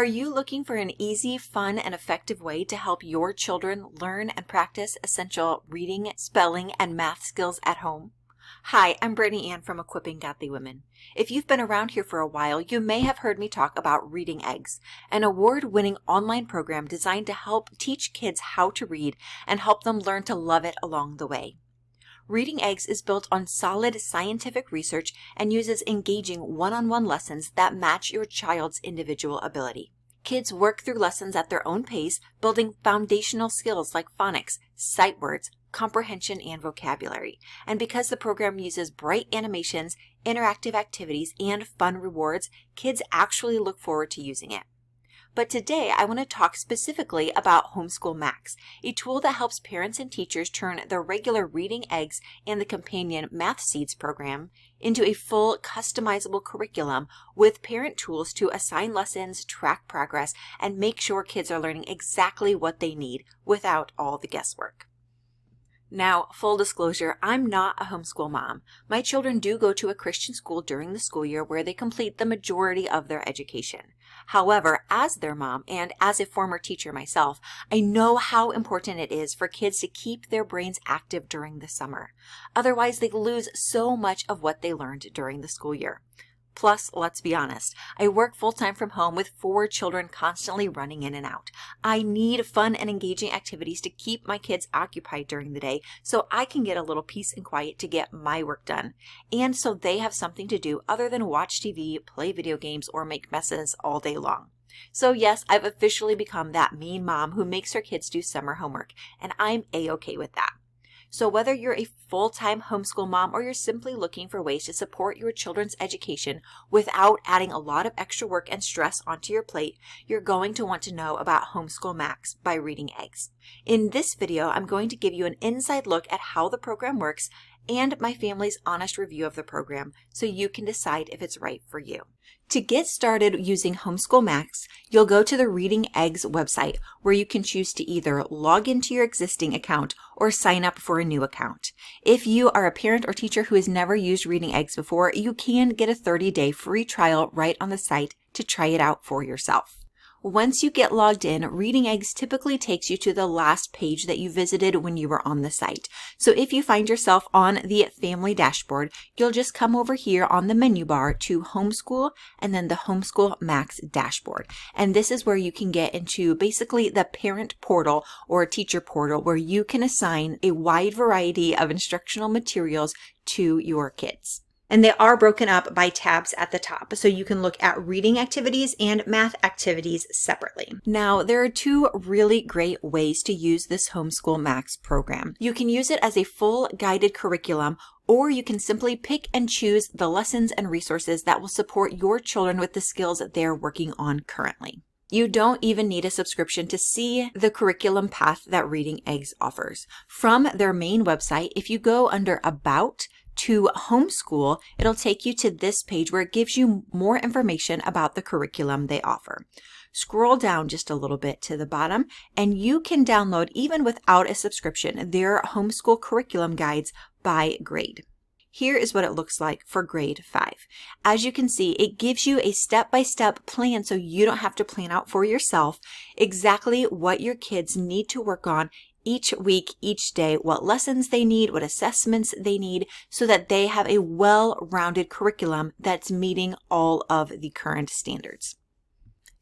Are you looking for an easy, fun, and effective way to help your children learn and practice essential reading, spelling, and math skills at home? Hi, I'm Brittany Ann from Equipping Godly Women. If you've been around here for a while, you may have heard me talk about Reading Eggs, an award-winning online program designed to help teach kids how to read and help them learn to love it along the way. Reading Eggs is built on solid scientific research and uses engaging one-on-one lessons that match your child's individual ability. Kids work through lessons at their own pace, building foundational skills like phonics, sight words, comprehension, and vocabulary. And because the program uses bright animations, interactive activities, and fun rewards, kids actually look forward to using it. But today, I want to talk specifically about Homeschool Max, a tool that helps parents and teachers turn the regular Reading Eggs and the companion Math Seeds program into a full customizable curriculum with parent tools to assign lessons, track progress, and make sure kids are learning exactly what they need without all the guesswork. Now, full disclosure, I'm not a homeschool mom. My children do go to a Christian school during the school year where they complete the majority of their education. However, as their mom and as a former teacher myself, I know how important it is for kids to keep their brains active during the summer. Otherwise, they lose so much of what they learned during the school year. Plus, let's be honest, I work full-time from home with 4 children constantly running in and out. I need fun and engaging activities to keep my kids occupied during the day so I can get a little peace and quiet to get my work done, and so they have something to do other than watch TV, play video games, or make messes all day long. So yes, I've officially become that mean mom who makes her kids do summer homework, and I'm A-okay with that. So whether you're a full-time homeschool mom or you're simply looking for ways to support your children's education without adding a lot of extra work and stress onto your plate, you're going to want to know about Homeschool Max by Reading Eggs. In this video, I'm going to give you an inside look at how the program works and my family's honest review of the program so you can decide if it's right for you. To get started using Homeschool Max, you'll go to the Reading Eggs website where you can choose to either log into your existing account or sign up for a new account. If you are a parent or teacher who has never used Reading Eggs before, you can get a 30-day free trial right on the site to try it out for yourself. Once you get logged in, Reading Eggs typically takes you to the last page that you visited when you were on the site. So if you find yourself on the family dashboard, you'll just come over here on the menu bar to Homeschool and then the Homeschool Max dashboard. And this is where you can get into basically the parent portal or teacher portal where you can assign a wide variety of instructional materials to your kids. And they are broken up by tabs at the top, so you can look at reading activities and math activities separately. Now, there are 2 really great ways to use this Homeschool Max program. You can use it as a full guided curriculum, or you can simply pick and choose the lessons and resources that will support your children with the skills that they're working on currently. You don't even need a subscription to see the curriculum path that Reading Eggs offers. From their main website, if you go under About to Homeschool, it'll take you to this page where it gives you more information about the curriculum they offer. Scroll down just a little bit to the bottom, and you can download, even without a subscription, their homeschool curriculum guides by grade. Here is what it looks like for grade 5. As you can see, it gives you a step-by-step plan so you don't have to plan out for yourself exactly what your kids need to work on each week, each day, what lessons they need, what assessments they need, so that they have a well-rounded curriculum that's meeting all of the current standards.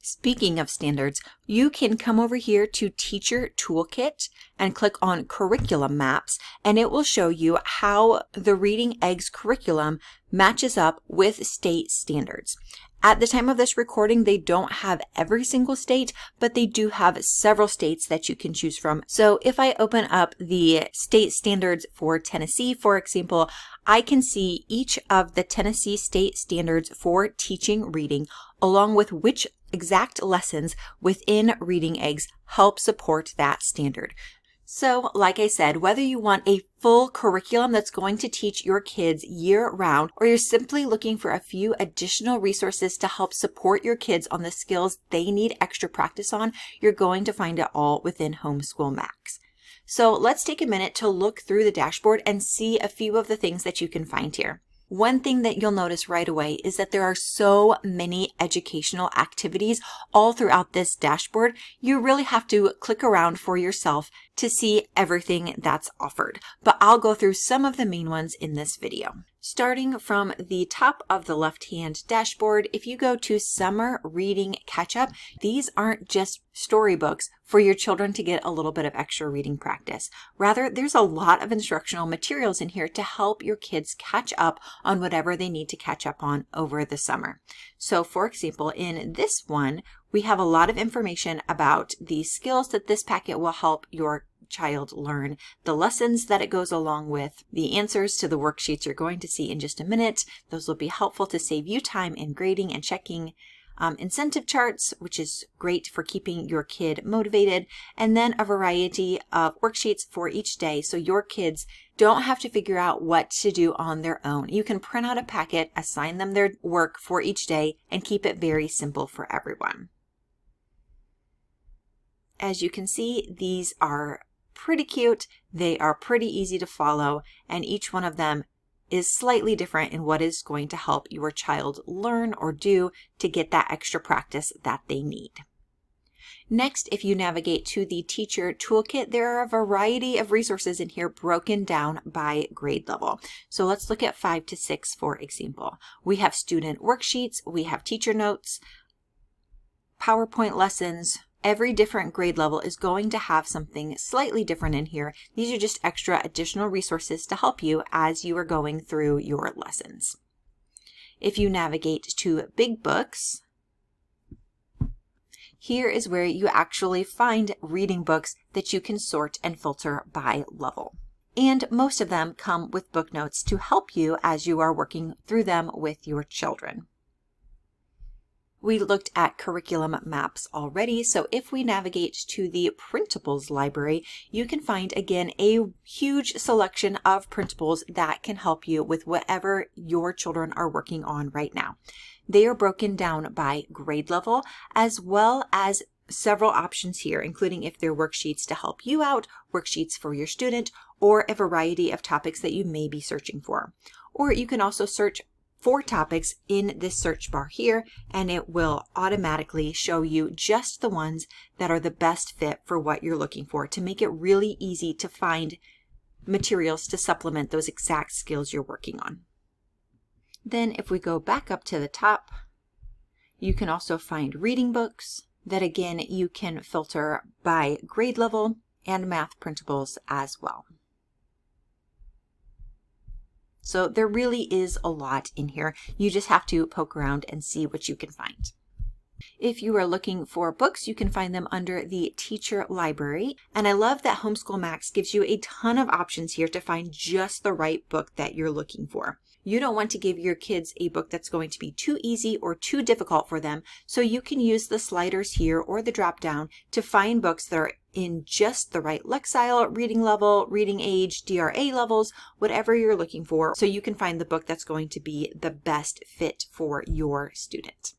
Speaking of standards, you can come over here to Teacher Toolkit and click on Curriculum Maps, and it will show you how the Reading Eggs curriculum matches up with state standards. At the time of this recording, they don't have every single state, but they do have several states that you can choose from. So if I open up the state standards for Tennessee, for example, I can see each of the Tennessee state standards for teaching reading, along with which exact lessons within Reading Eggs help support that standard. So, like I said, whether you want a full curriculum that's going to teach your kids year-round, or you're simply looking for a few additional resources to help support your kids on the skills they need extra practice on, you're going to find it all within Homeschool Max. So let's take a minute to look through the dashboard and see a few of the things that you can find here. One thing that you'll notice right away is that there are so many educational activities all throughout this dashboard. You really have to click around for yourself to see everything that's offered, but I'll go through some of the main ones in this video. Starting from the top of the left-hand dashboard, if you go to Summer Reading Catch-Up, these aren't just storybooks for your children to get a little bit of extra reading practice. Rather, there's a lot of instructional materials in here to help your kids catch up on whatever they need to catch up on over the summer. So for example, in this one, we have a lot of information about the skills that this packet will help your child learn, the lessons that it goes along with, the answers to the worksheets you're going to see in just a minute. Those will be helpful to save you time in grading and checking. Incentive charts, which is great for keeping your kid motivated, and then a variety of worksheets for each day so your kids don't have to figure out what to do on their own. You can print out a packet, assign them their work for each day, and keep it very simple for everyone. As you can see, these are pretty cute, they are pretty easy to follow, and each one of them is slightly different in what is going to help your child learn or do to get that extra practice that they need. Next, if you navigate to the Teacher Toolkit, there are a variety of resources in here broken down by grade level. So let's look at 5 to 6, for example. We have student worksheets, we have teacher notes, PowerPoint lessons. Every different grade level is going to have something slightly different in here. These are just extra additional resources to help you as you are going through your lessons. If you navigate to Big Books, here is where you actually find reading books that you can sort and filter by level. And most of them come with book notes to help you as you are working through them with your children. We looked at curriculum maps already, so if we navigate to the printables library, you can find again a huge selection of printables that can help you with whatever your children are working on right now. They are broken down by grade level, as well as several options here, including if they're worksheets to help you out, worksheets for your student, or a variety of topics that you may be searching for. Or you can also search for topics in this search bar here, and it will automatically show you just the ones that are the best fit for what you're looking for to make it really easy to find materials to supplement those exact skills you're working on. Then if we go back up to the top, you can also find reading books that again you can filter by grade level and math printables as well. So there really is a lot in here. You just have to poke around and see what you can find. If you are looking for books, you can find them under the Teacher Library. And I love that Homeschool Max gives you a ton of options here to find just the right book that you're looking for. You don't want to give your kids a book that's going to be too easy or too difficult for them, so you can use the sliders here or the drop down to find books that are in just the right Lexile, reading level, reading age, DRA levels, whatever you're looking for, so you can find the book that's going to be the best fit for your student.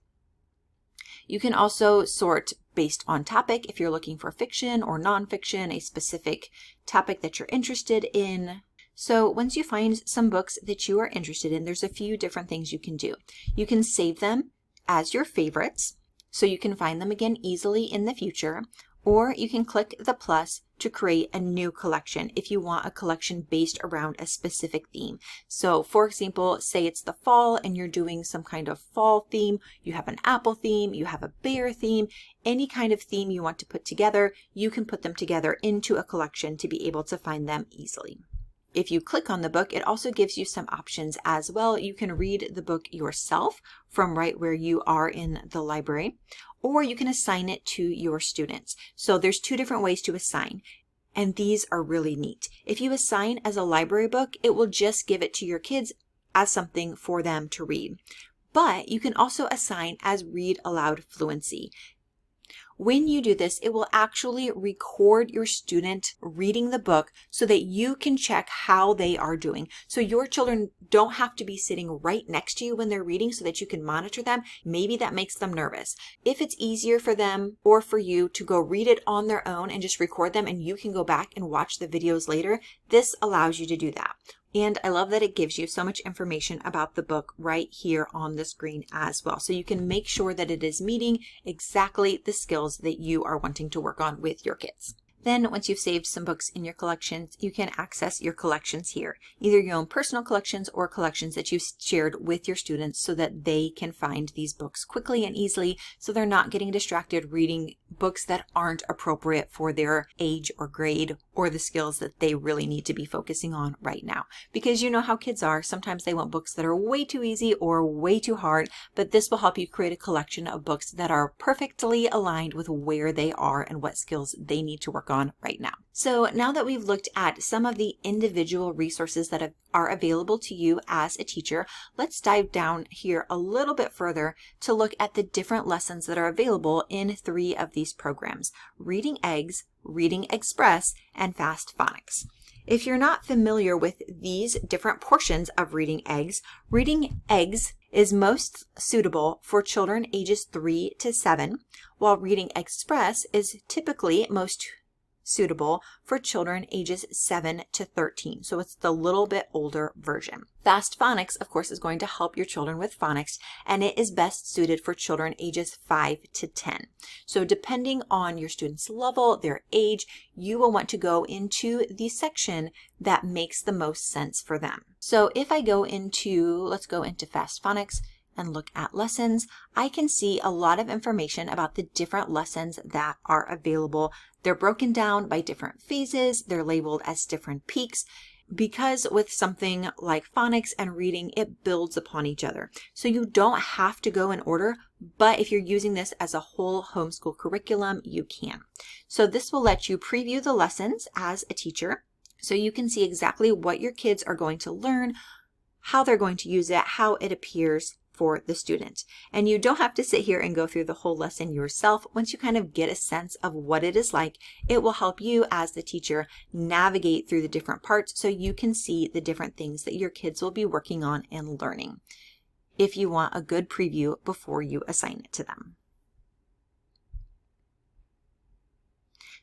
You can also sort based on topic if you're looking for fiction or nonfiction, a specific topic that you're interested in. So once you find some books that you are interested in, there's a few different things you can do. You can save them as your favorites, so you can find them again easily in the future, or you can click the plus to create a new collection if you want a collection based around a specific theme. So for example, say it's the fall and you're doing some kind of fall theme, you have an apple theme, you have a bear theme, any kind of theme you want to put together, you can put them together into a collection to be able to find them easily. If you click on the book, it also gives you some options as well. You can read the book yourself from right where you are in the library, or you can assign it to your students. So there's two different ways to assign, and these are really neat. If you assign as a library book, it will just give it to your kids as something for them to read. But you can also assign as read aloud fluency. When you do this, it will actually record your student reading the book so that you can check how they are doing. So your children don't have to be sitting right next to you when they're reading so that you can monitor them. Maybe that makes them nervous. If it's easier for them or for you to go read it on their own and just record them and you can go back and watch the videos later, this allows you to do that. And I love that it gives you so much information about the book right here on the screen as well. So you can make sure that it is meeting exactly the skills that you are wanting to work on with your kids. Then once you've saved some books in your collections, you can access your collections here, either your own personal collections or collections that you've shared with your students so that they can find these books quickly and easily so they're not getting distracted reading books that aren't appropriate for their age or grade or the skills that they really need to be focusing on right now. Because you know how kids are, sometimes they want books that are way too easy or way too hard, but this will help you create a collection of books that are perfectly aligned with where they are and what skills they need to work on right now. So now that we've looked at some of the individual resources that are available to you as a teacher, let's dive down here a little bit further to look at the different lessons that are available in 3 of these programs: Reading Eggs, Reading Express, and Fast Phonics. If you're not familiar with these different portions of Reading Eggs, Reading Eggs is most suitable for children ages 3 to 7, while Reading Express is typically most suitable for children ages 7 to 13. So it's the little bit older version. Fast Phonics, of course, is going to help your children with phonics, and it is best suited for children ages 5 to 10. So depending on your student's level, their age, you will want to go into the section that makes the most sense for them. So if I go into, let's go into Fast Phonics and look at lessons, I can see a lot of information about the different lessons that are available. They're broken down by different phases. They're labeled as different peaks because with something like phonics and reading, it builds upon each other. So you don't have to go in order, but if you're using this as a whole homeschool curriculum, you can. So this will let you preview the lessons as a teacher so you can see exactly what your kids are going to learn, how they're going to use it, how it appears for the student. And you don't have to sit here and go through the whole lesson yourself. Once you kind of get a sense of what it is like, it will help you as the teacher navigate through the different parts so you can see the different things that your kids will be working on and learning if you want a good preview before you assign it to them.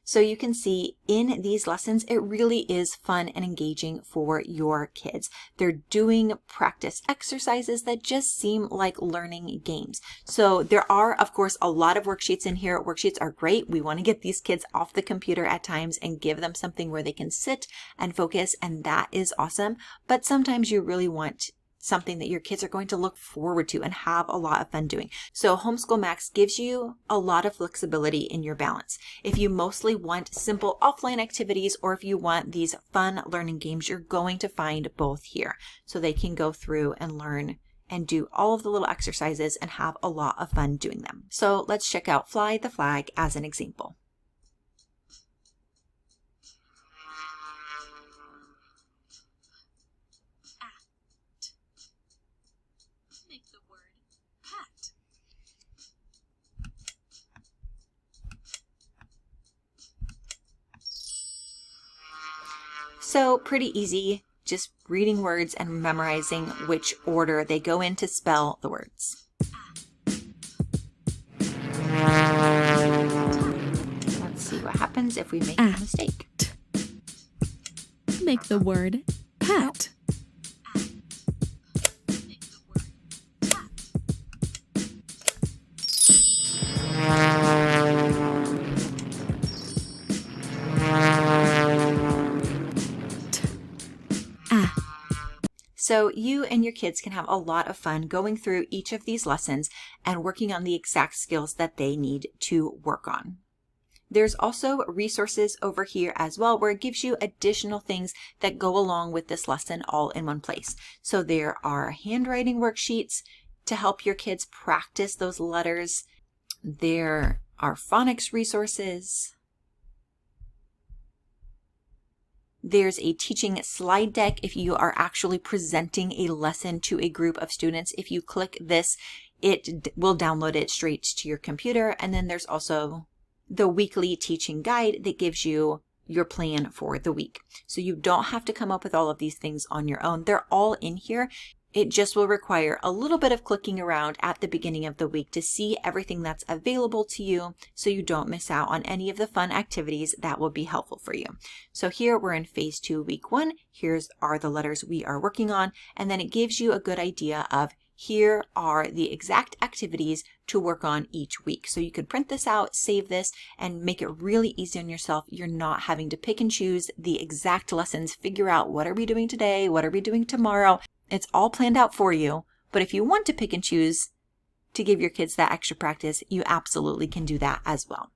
So you can see in these lessons, it really is fun and engaging for your kids. They're doing practice exercises that just seem like learning games. So there are, of course, a lot of worksheets in here. Worksheets are great. We want to get these kids off the computer at times and give them something where they can sit and focus, and that is awesome. But sometimes you really want something that your kids are going to look forward to and have a lot of fun doing. So Homeschool Max gives you a lot of flexibility in your balance. If you mostly want simple offline activities or if you want these fun learning games, you're going to find both here. So they can go through and learn and do all of the little exercises and have a lot of fun doing them. So let's check out Fly the Flag as an example. So pretty easy, just reading words and memorizing which order they go in to spell the words. Let's see what happens if we make a mistake. Make the word pat. So you and your kids can have a lot of fun going through each of these lessons and working on the exact skills that they need to work on. There's also resources over here as well where it gives you additional things that go along with this lesson all in one place. So there are handwriting worksheets to help your kids practice those letters. There are phonics resources. There's a teaching slide deck if you are actually presenting a lesson to a group of students. If you click this, it will download it straight to your computer. And then there's also the weekly teaching guide that gives you your plan for the week. So you don't have to come up with all of these things on your own. They're all in here. It just will require a little bit of clicking around at the beginning of the week to see everything that's available to you so you don't miss out on any of the fun activities that will be helpful for you. So here we're in phase 2, week 1. Here's are the letters we are working on, and then it gives you a good idea of here are the exact activities to work on each week. So you could print this out, save this, and make it really easy on yourself. You're not having to pick and choose the exact lessons, figure out what are we doing today, what are we doing tomorrow. It's all planned out for you. But if you want to pick and choose to give your kids that extra practice, you absolutely can do that as well.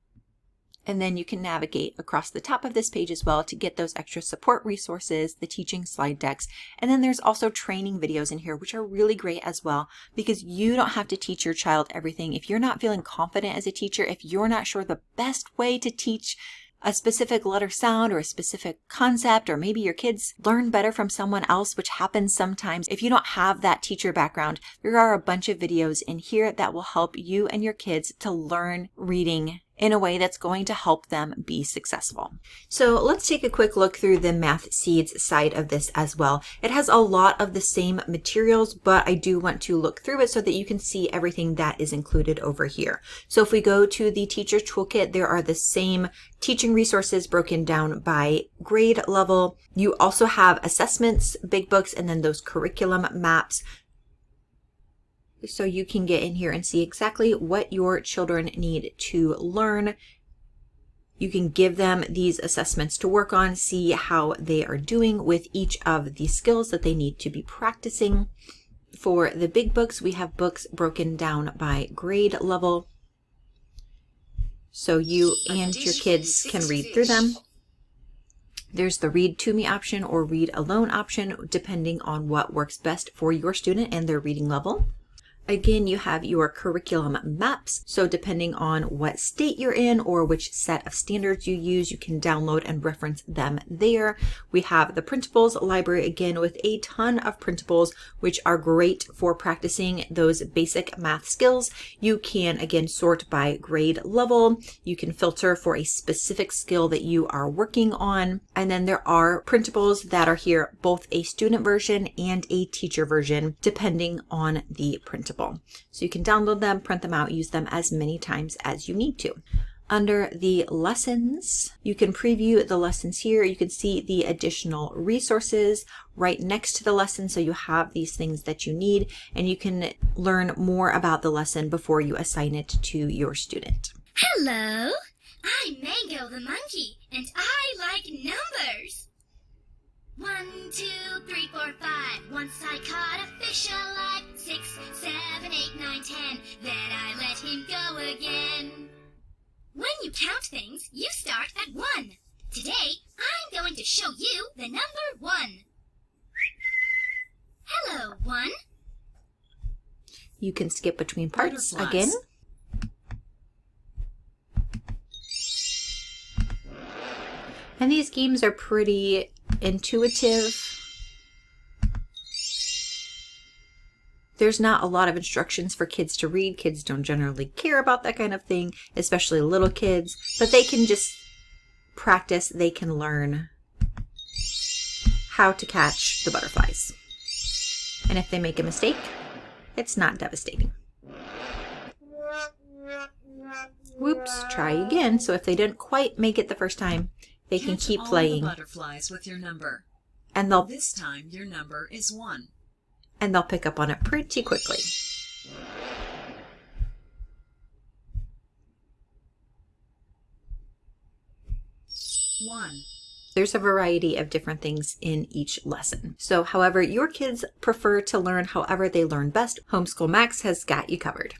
And then you can navigate across the top of this page as well to get those extra support resources, the teaching slide decks. And then there's also training videos in here, which are really great as well, because you don't have to teach your child everything. If you're not feeling confident as a teacher, if you're not sure the best way to teach a specific letter sound or a specific concept, or maybe your kids learn better from someone else, which happens sometimes. If you don't have that teacher background, there are a bunch of videos in here that will help you and your kids to learn reading in a way that's going to help them be successful. So let's take a quick look through the Math Seeds side of this as well. It has a lot of the same materials, but I do want to look through it so that you can see everything that is included over here. So if we go to the Teacher Toolkit, there are the same teaching resources broken down by grade level. You also have assessments, big books, and then those curriculum maps. So you can get in here and see exactly what your children need to learn. You can give them these assessments to work on, see how they are doing with each of the skills that they need to be practicing. For the big books, we have books broken down by grade level, so you and your kids can read through them. There's the read to me option or read alone option, depending on what works best for your student and their reading level. Again, you have your curriculum maps. So depending on what state you're in or which set of standards you use, you can download and reference them there. We have the printables library, again, with a ton of printables, which are great for practicing those basic math skills. You can, again, sort by grade level. You can filter for a specific skill that you are working on. And then there are printables that are here, both a student version and a teacher version, depending on the printable. So you can download them, print them out, use them as many times as you need to. Under the lessons, you can preview the lessons here. You can see the additional resources right next to the lesson. So you have these things that you need, and you can learn more about the lesson before you assign it to your student. Hello, I'm Mango the monkey, and I like numbers. 1, 2, 3, 4, 5. Once I caught a fish alive. 6, 7, 8, 9, 10. Then I let him go again. When you count things, you start at 1. Today, I'm going to show you the number 1. Hello, 1. You can skip between parts again. And these games are pretty intuitive. There's not a lot of instructions for kids to read. Kids don't generally care about that kind of thing, especially little kids, but they can just practice. They can learn how to catch the butterflies. And if they make a mistake, it's not devastating. Whoops, try again. So if they didn't quite make it the first time, they can keep playing. All the butterflies with your number. And they'll This time your number is 1. And they'll pick up on it pretty quickly. There's a variety of different things in each lesson. So however your kids prefer to learn, however they learn best, Homeschool Max has got you covered.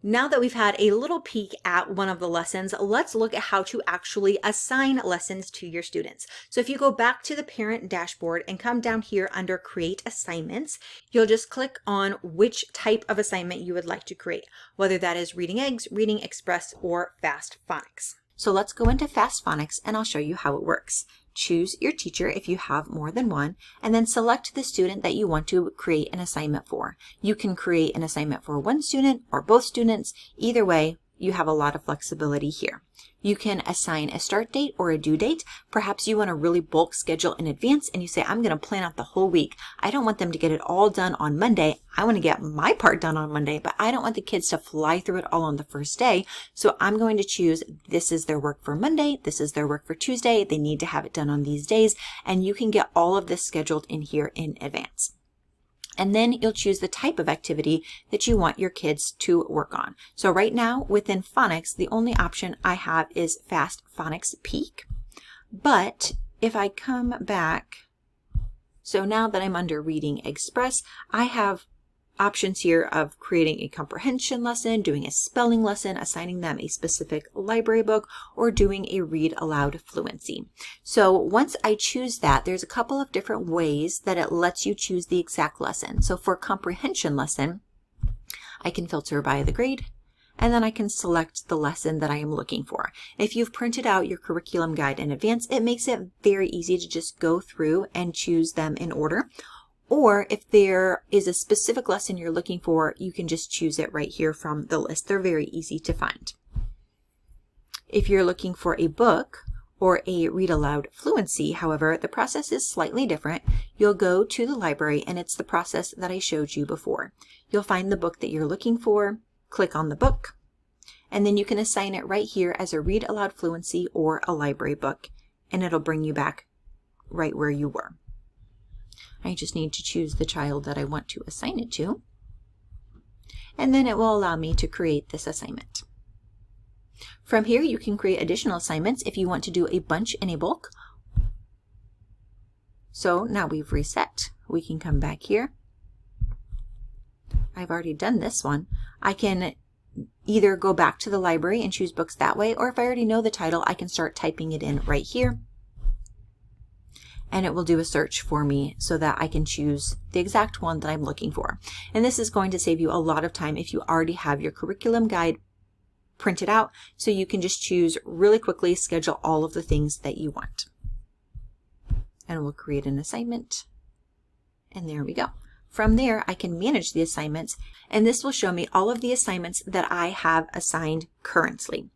Now that we've had a little peek at one of the lessons, let's look at how to actually assign lessons to your students. So if you go back to the parent dashboard and come down here under Create Assignments, you'll just click on which type of assignment you would like to create, whether that is Reading Eggs, Reading Express, or Fast Phonics. So let's go into Fast Phonics and I'll show you how it works. Choose your teacher if you have more than one, and then select the student that you want to create an assignment for. You can create an assignment for one student or both students. Either way, you have a lot of flexibility here. You can assign a start date or a due date. Perhaps you want to really bulk schedule in advance and you say, I'm going to plan out the whole week. I don't want them to get it all done on Monday. I want to get my part done on Monday, but I don't want the kids to fly through it all on the first day. So I'm going to choose this is their work for Monday. This is their work for Tuesday. They need to have it done on these days. And you can get all of this scheduled in here in advance. And then you'll choose the type of activity that you want your kids to work on. So right now within phonics, the only option I have is Fast Phonics Peak. But if I come back, so now that I'm under Reading Express, I have options here of creating a comprehension lesson, doing a spelling lesson, assigning them a specific library book, or doing a read aloud fluency. So once I choose that, there's a couple of different ways that it lets you choose the exact lesson. So for comprehension lesson, I can filter by the grade, and then I can select the lesson that I am looking for. If you've printed out your curriculum guide in advance, it makes it very easy to just go through and choose them in order. Or if there is a specific lesson you're looking for, you can just choose it right here from the list. They're very easy to find. If you're looking for a book or a read aloud fluency, however, the process is slightly different. You'll go to the library and it's the process that I showed you before. You'll find the book that you're looking for, click on the book, and then you can assign it right here as a read aloud fluency or a library book, and it'll bring you back right where you were. I just need to choose the child that I want to assign it to, and then it will allow me to create this assignment. From here, you can create additional assignments if you want to do a bunch in a bulk. So now we've reset. We can come back here. I've already done this one. I can either go back to the library and choose books that way, or if I already know the title, I can start typing it in right here. And it will do a search for me so that I can choose the exact one that I'm looking for. And this is going to save you a lot of time if you already have your curriculum guide printed out, so you can just choose really quickly, schedule all of the things that you want. And we'll create an assignment. And there we go. From there, I can manage the assignments, and this will show me all of the assignments that I have assigned currently.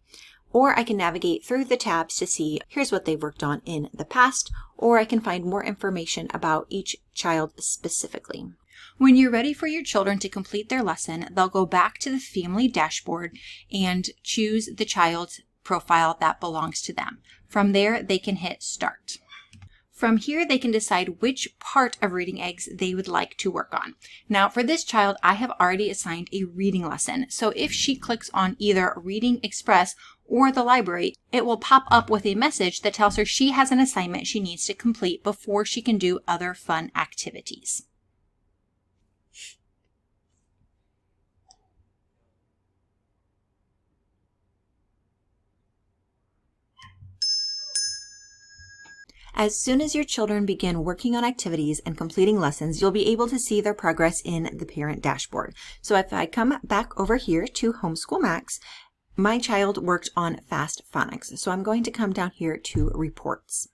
Or I can navigate through the tabs to see here's what they've worked on in the past, or I can find more information about each child specifically. When you're ready for your children to complete their lesson, they'll go back to the family dashboard and choose the child's profile that belongs to them. From there, they can hit start. From here, they can decide which part of Reading Eggs they would like to work on. Now, for this child, I have already assigned a reading lesson. So if she clicks on either Reading Express or the library, it will pop up with a message that tells her she has an assignment she needs to complete before she can do other fun activities. As soon as your children begin working on activities and completing lessons, you'll be able to see their progress in the parent dashboard. So if I come back over here to Homeschool Max, my child worked on Fast Phonics. So I'm going to come down here to Reports.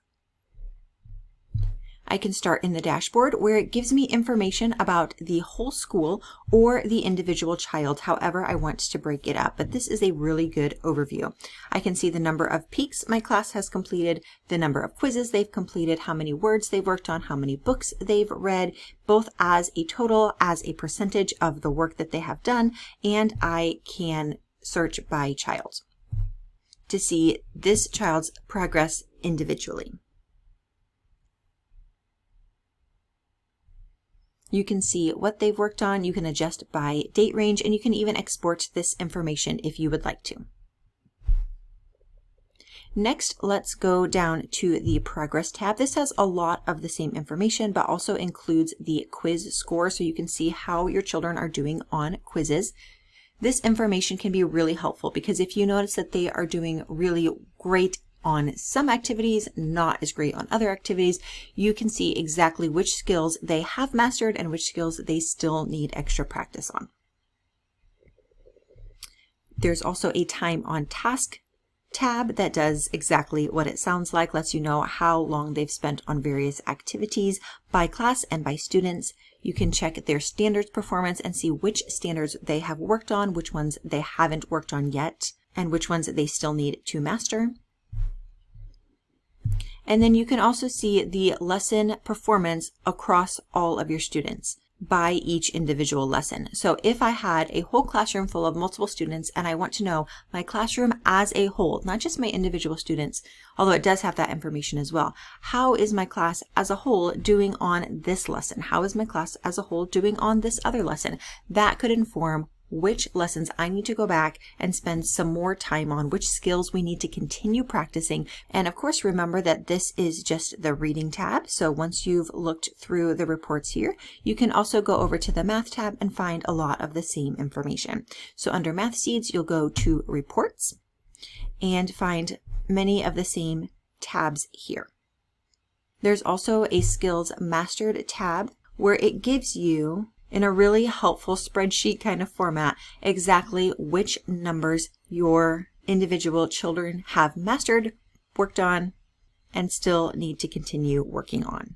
I can start in the dashboard where it gives me information about the whole school or the individual child, however I want to break it up. But this is a really good overview. I can see the number of peaks my class has completed, the number of quizzes they've completed, how many words they've worked on, how many books they've read, both as a total, as a percentage of the work that they have done, and I can search by child to see this child's progress individually. You can see what they've worked on, you can adjust by date range, and you can even export this information if you would like to. Next, let's go down to the Progress tab. This has a lot of the same information, but also includes the quiz score, so you can see how your children are doing on quizzes. This information can be really helpful because if you notice that they are doing really great on some activities, not as great on other activities, you can see exactly which skills they have mastered and which skills they still need extra practice on. There's also a Time on Task tab that does exactly what it sounds like, lets you know how long they've spent on various activities by class and by students. You can check their standards performance and see which standards they have worked on, which ones they haven't worked on yet. and which ones they still need to master. And then you can also see the lesson performance across all of your students by each individual lesson. So if I had a whole classroom full of multiple students and I want to know my classroom as a whole, not just my individual students, although it does have that information as well. How is my class as a whole doing on this lesson? How is my class as a whole doing on this other lesson? That could inform which lessons I need to go back and spend some more time on, which skills we need to continue practicing. And of course, remember that this is just the reading tab. So once you've looked through the reports here, you can also go over to the math tab and find a lot of the same information. So under Math Seeds, you'll go to reports and find many of the same tabs here. There's also a skills mastered tab where it gives you, in a really helpful spreadsheet kind of format, exactly which numbers your individual children have mastered, worked on, and still need to continue working on.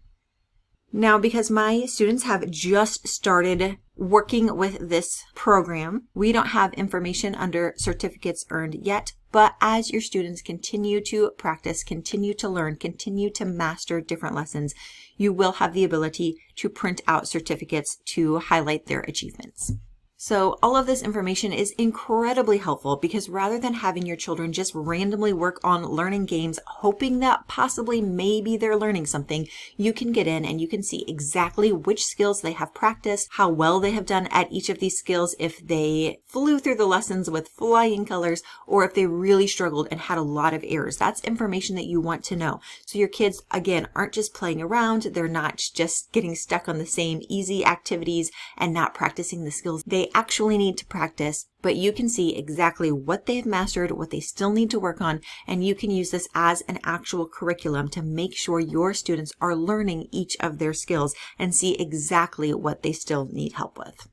Now, because my students have just started working with this program, we don't have information under certificates earned yet, but as your students continue to practice, continue to learn, continue to master different lessons, you will have the ability to print out certificates to highlight their achievements. So all of this information is incredibly helpful because rather than having your children just randomly work on learning games, hoping that possibly maybe they're learning something, you can get in and you can see exactly which skills they have practiced, how well they have done at each of these skills, if they flew through the lessons with flying colors, or if they really struggled and had a lot of errors. That's information that you want to know. So your kids, again, aren't just playing around. They're not just getting stuck on the same easy activities and not practicing the skills they actually need to practice, but you can see exactly what they've mastered, what they still need to work on, and you can use this as an actual curriculum to make sure your students are learning each of their skills and see exactly what they still need help with.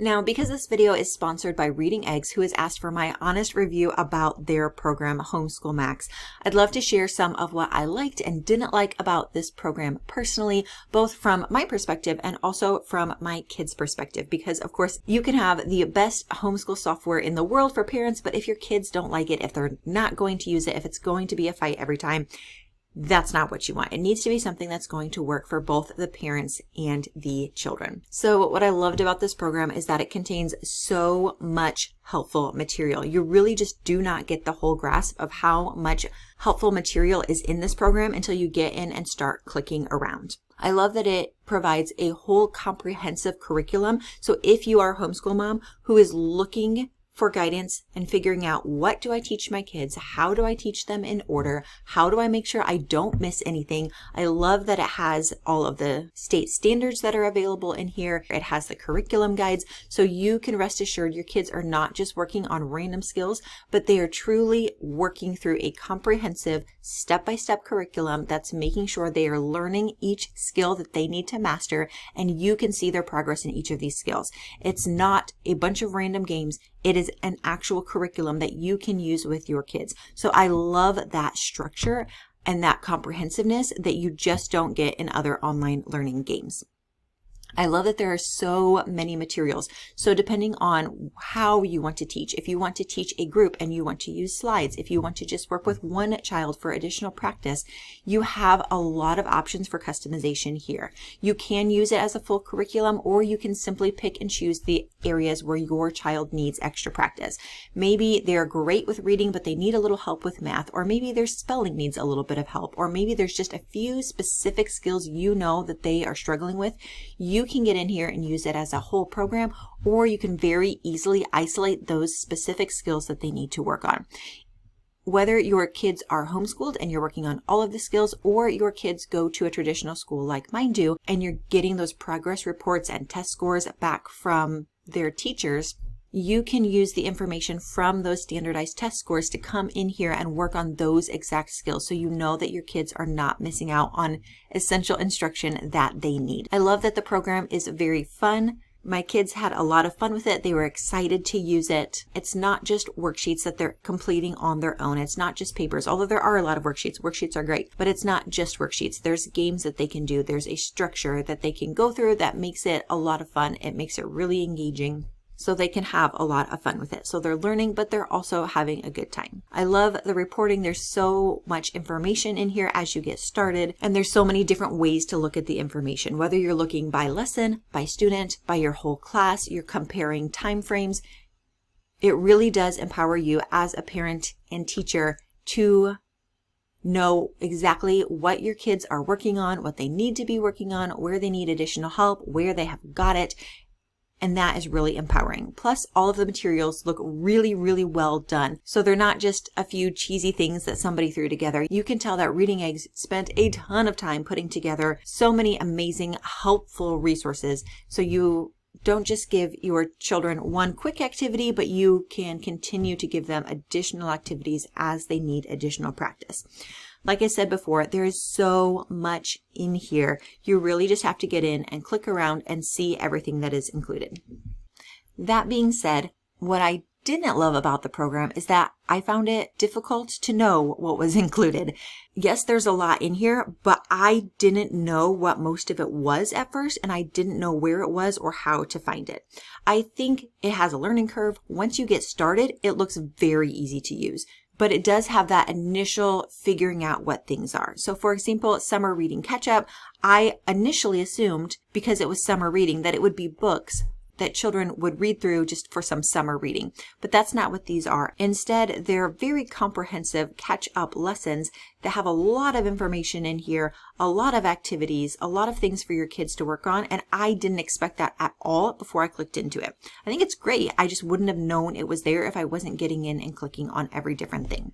Now, because this video is sponsored by Reading Eggs, who has asked for my honest review about their program, Homeschool Max, I'd love to share some of what I liked and didn't like about this program personally, both from my perspective and also from my kids' perspective. Because, of course, you can have the best homeschool software in the world for parents, but if your kids don't like it, if they're not going to use it, if it's going to be a fight every time, that's not what you want. It needs to be something that's going to work for both the parents and the children. So what I loved about this program is that it contains so much helpful material. You really just do not get the whole grasp of how much helpful material is in this program until you get in and start clicking around. I love that it provides a whole comprehensive curriculum. So if you are a homeschool mom who is looking for guidance and figuring out, what do I teach my kids? How do I teach them in order? How do I make sure I don't miss anything? I love that it has all of the state standards that are available in here. It has the curriculum guides, so you can rest assured your kids are not just working on random skills, but they are truly working through a comprehensive step-by-step curriculum that's making sure they are learning each skill that they need to master, and you can see their progress in each of these skills. It's not a bunch of random games. It is an actual curriculum that you can use with your kids. So I love that structure and that comprehensiveness that you just don't get in other online learning games. I love that there are so many materials. So depending on how you want to teach, if you want to teach a group and you want to use slides, if you want to just work with one child for additional practice, you have a lot of options for customization here. You can use it as a full curriculum, or you can simply pick and choose the areas where your child needs extra practice. Maybe they're great with reading, but they need a little help with math, or maybe their spelling needs a little bit of help, or maybe there's just a few specific skills you know that they are struggling with. You can get in here and use it as a whole program, or you can very easily isolate those specific skills that they need to work on. Whether your kids are homeschooled and you're working on all of the skills, or your kids go to a traditional school like mine do, and you're getting those progress reports and test scores back from their teachers, you can use the information from those standardized test scores to come in here and work on those exact skills, so you know that your kids are not missing out on essential instruction that they need. I love that the program is very fun. My kids had a lot of fun with it. They were excited to use it. It's not just worksheets that they're completing on their own. It's not just papers, although there are a lot of worksheets. Worksheets are great, but it's not just worksheets. There's games that they can do. There's a structure that they can go through that makes it a lot of fun. It makes it really engaging. so they can have a lot of fun with it. So they're learning, but they're also having a good time. I love the reporting. There's so much information in here as you get started, and there's so many different ways to look at the information, whether you're looking by lesson, by student, by your whole class, you're comparing time frames. It really does empower you as a parent and teacher to know exactly what your kids are working on, what they need to be working on, where they need additional help, where they have got it. And that is really empowering. Plus, all of the materials look really, really well done. So they're not just a few cheesy things that somebody threw together. You can tell that Reading Eggs spent a ton of time putting together so many amazing, helpful resources. So you don't just give your children one quick activity, but you can continue to give them additional activities as they need additional practice. Like I said before, there is so much in here. You really just have to get in and click around and see everything that is included. That being said, what I didn't love about the program is that I found it difficult to know what was included. Yes, there's a lot in here, but I didn't know what most of it was at first, and I didn't know where it was or how to find it. I think it has a learning curve. Once you get started, it looks very easy to use. But it does have that initial figuring out what things are. So for example, summer reading catch-up, I initially assumed, because it was summer reading, that it would be books that children would read through just for some summer reading. But that's not what these are. Instead, they're very comprehensive catch-up lessons that have a lot of information in here, a lot of activities, a lot of things for your kids to work on, and I didn't expect that at all before I clicked into it. I think it's great. I just wouldn't have known it was there if I wasn't getting in and clicking on every different thing.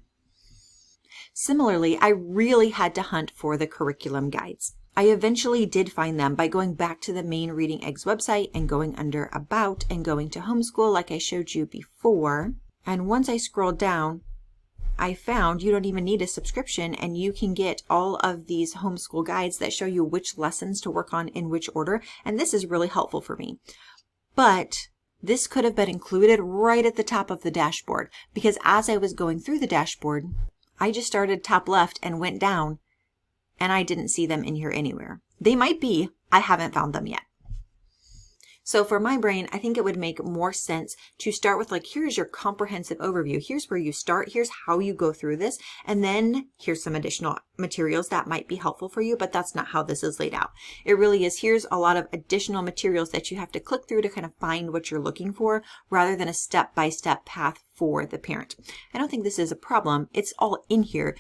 Similarly, I really had to hunt for the curriculum guides. I eventually did find them by going back to the main Reading Eggs website and going under About and going to Homeschool like I showed you before. And once I scrolled down, I found you don't even need a subscription, and you can get all of these homeschool guides that show you which lessons to work on in which order. And this is really helpful for me. But this could have been included right at the top of the dashboard, because as I was going through the dashboard, I just started top left and went down, and I didn't see them in here anywhere. They might be, I haven't found them yet. So for my brain, I think it would make more sense to start with like, here's your comprehensive overview. Here's where you start. Here's how you go through this. And then here's some additional materials that might be helpful for you, but that's not how this is laid out. It really is, here's a lot of additional materials that you have to click through to kind of find what you're looking for, rather than a step-by-step path for the parent. I don't think this is a problem. It's all in here.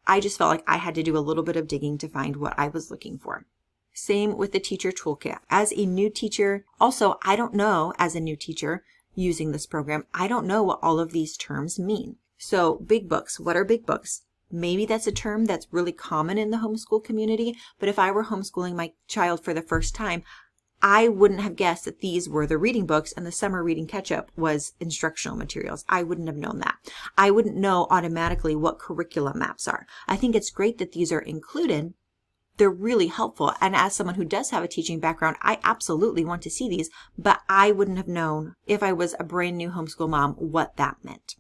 I just felt like I had to do a little bit of digging to find what I was looking for. Same with the teacher toolkit. As a new teacher, also, I don't know, as a new teacher using this program, I don't know what all of these terms mean. So big books, what are big books? Maybe that's a term that's really common in the homeschool community, but if I were homeschooling my child for the first time, I wouldn't have guessed that these were the reading books and the summer reading catch-up was instructional materials. I wouldn't have known that. I wouldn't know automatically what curriculum maps are. I think it's great that these are included. They're really helpful. And as someone who does have a teaching background, I absolutely want to see these, but I wouldn't have known if I was a brand new homeschool mom what that meant.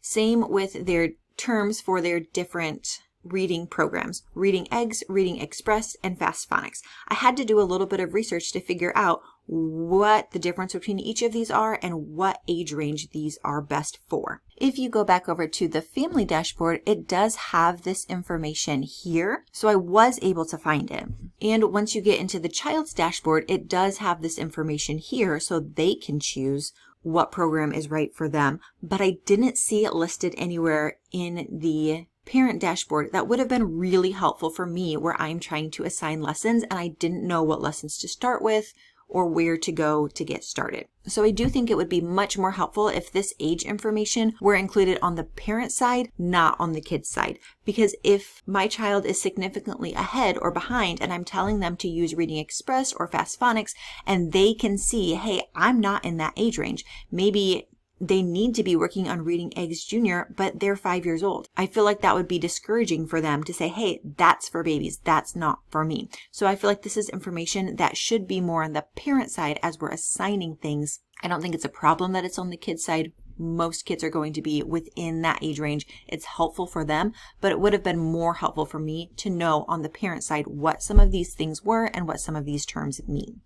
Same with their terms for their different reading programs: Reading Eggs, Reading Express, and Fast Phonics. I had to do a little bit of research to figure out what the difference between each of these are and what age range these are best for. If you go back over to the family dashboard, it does have this information here, so I was able to find it. And once you get into the child's dashboard, it does have this information here so they can choose what program is right for them, but I didn't see it listed anywhere in the parent dashboard. That would have been really helpful for me where I'm trying to assign lessons and I didn't know what lessons to start with or where to go to get started. So I do think it would be much more helpful if this age information were included on the parent side, not on the kid's side. Because if my child is significantly ahead or behind and I'm telling them to use Reading Express or Fast Phonics, and they can see, hey, I'm not in that age range. Maybe they need to be working on Reading Eggs Junior, but they're 5 years old. I feel like that would be discouraging for them to say, hey, that's for babies. That's not for me. So I feel like this is information that should be more on the parent side as we're assigning things. I don't think it's a problem that it's on the kid's side. Most kids are going to be within that age range. It's helpful for them, but it would have been more helpful for me to know on the parent side what some of these things were and what some of these terms mean.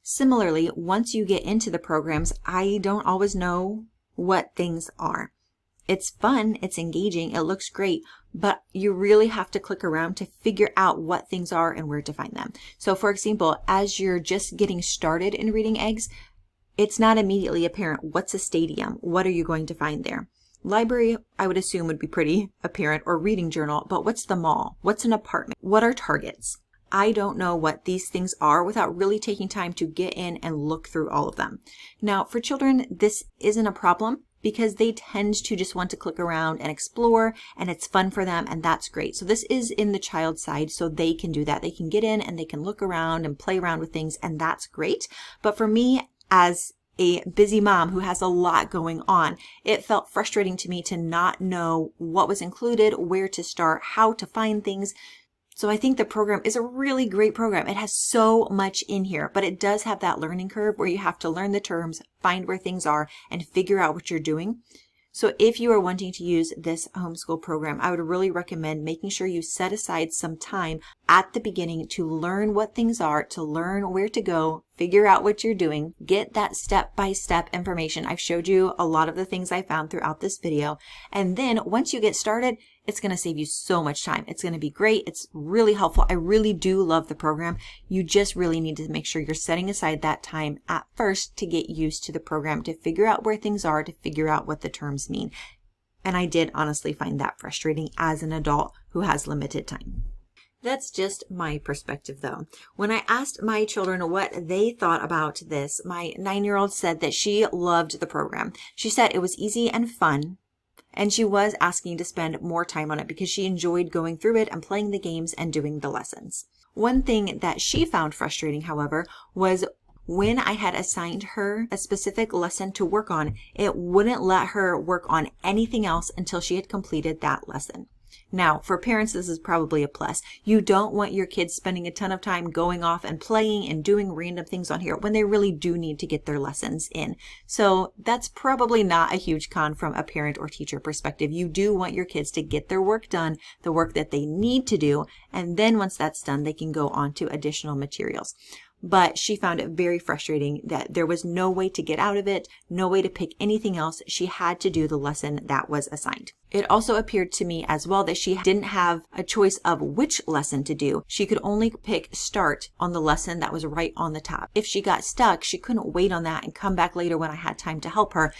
Similarly, once you get into the programs, I don't always know what things are. It's fun, it's engaging, it looks great, but you really have to click around to figure out what things are and where to find them. So for example, as you're just getting started in Reading Eggs, it's not immediately apparent what's a stadium, what are you going to find there. Library, I would assume, would be pretty apparent, or reading journal, but what's the mall? What's an apartment? What are targets? I don't know what these things are without really taking time to get in and look through all of them. Now, for children, this isn't a problem because they tend to just want to click around and explore, and it's fun for them, and that's great. So this is in the child side, so they can do that. They can get in and they can look around and play around with things, and that's great. But for me, as a busy mom who has a lot going on, it felt frustrating to me to not know what was included, where to start, how to find things. So I think the program is a really great program. It has so much in here, but it does have that learning curve where you have to learn the terms, find where things are, and figure out what you're doing. So if you are wanting to use this homeschool program, I would really recommend making sure you set aside some time at the beginning to learn what things are, to learn where to go, figure out what you're doing, get that step-by-step information. I've showed you a lot of the things I found throughout this video. And then once you get started, it's going to save you so much time. It's going to be great. It's really helpful. I really do love the program. You just really need to make sure you're setting aside that time at first to get used to the program, to figure out where things are, to figure out what the terms mean. And I did honestly find that frustrating as an adult who has limited time. That's just my perspective though. When I asked my children what they thought about this, my 9-year-old said that she loved the program. She said it was easy and fun, and she was asking to spend more time on it because she enjoyed going through it and playing the games and doing the lessons. One thing that she found frustrating, however, was when I had assigned her a specific lesson to work on, it wouldn't let her work on anything else until she had completed that lesson. Now, for parents, this is probably a plus. You don't want your kids spending a ton of time going off and playing and doing random things on here when they really do need to get their lessons in. So that's probably not a huge con from a parent or teacher perspective. You do want your kids to get their work done, the work that they need to do, and then once that's done, they can go on to additional materials. But she found it very frustrating that there was no way to get out of it, no way to pick anything else. She had to do the lesson that was assigned. It also appeared to me as well that she didn't have a choice of which lesson to do. She could only pick start on the lesson that was right on the top. If she got stuck, she couldn't wait on that and come back later when I had time to help her.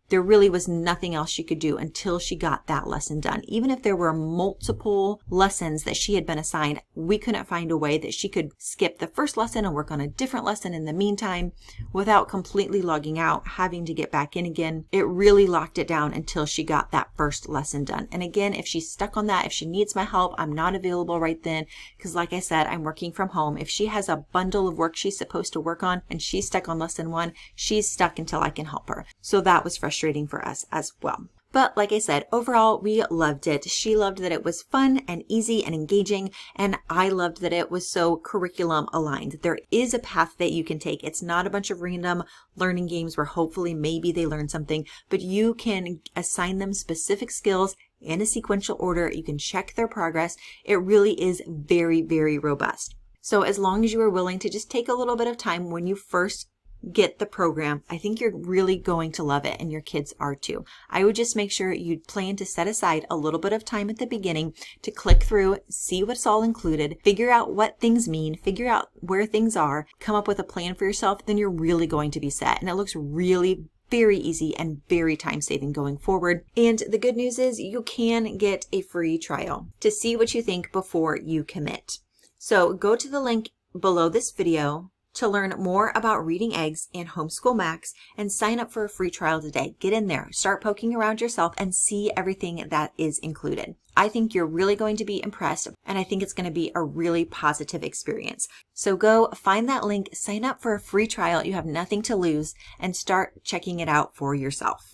There really was nothing else she could do until she got that lesson done. Even if there were multiple lessons that she had been assigned, we couldn't find a way that she could skip the first lesson and work on a different lesson in the meantime without completely logging out, having to get back in again. It really locked it down until she got that first lesson done. And again, if she's stuck on that, if she needs my help, I'm not available right then because like I said, I'm working from home. If she has a bundle of work she's supposed to work on and she's stuck on lesson 1, she's stuck until I can help her. So that was frustrating for us as well. But like I said, overall, we loved it. She loved that it was fun and easy and engaging, and I loved that it was so curriculum aligned. There is a path that you can take. It's not a bunch of random learning games where hopefully maybe they learn something, but you can assign them specific skills in a sequential order. You can check their progress. It really is very, very robust. So as long as you are willing to just take a little bit of time when you first get the program, I think you're really going to love it, and your kids are too. I would just make sure you plan to set aside a little bit of time at the beginning to click through, see what's all included, figure out what things mean, figure out where things are, come up with a plan for yourself, then you're really going to be set. And it looks really very easy and very time-saving going forward. And the good news is you can get a free trial to see what you think before you commit. So go to the link below this video to learn more about Reading Eggs and Homeschool Max and sign up for a free trial today. Get in there, start poking around yourself and see everything that is included. I think you're really going to be impressed, and I think it's going to be a really positive experience. So go find that link, sign up for a free trial. You have nothing to lose, and start checking it out for yourself.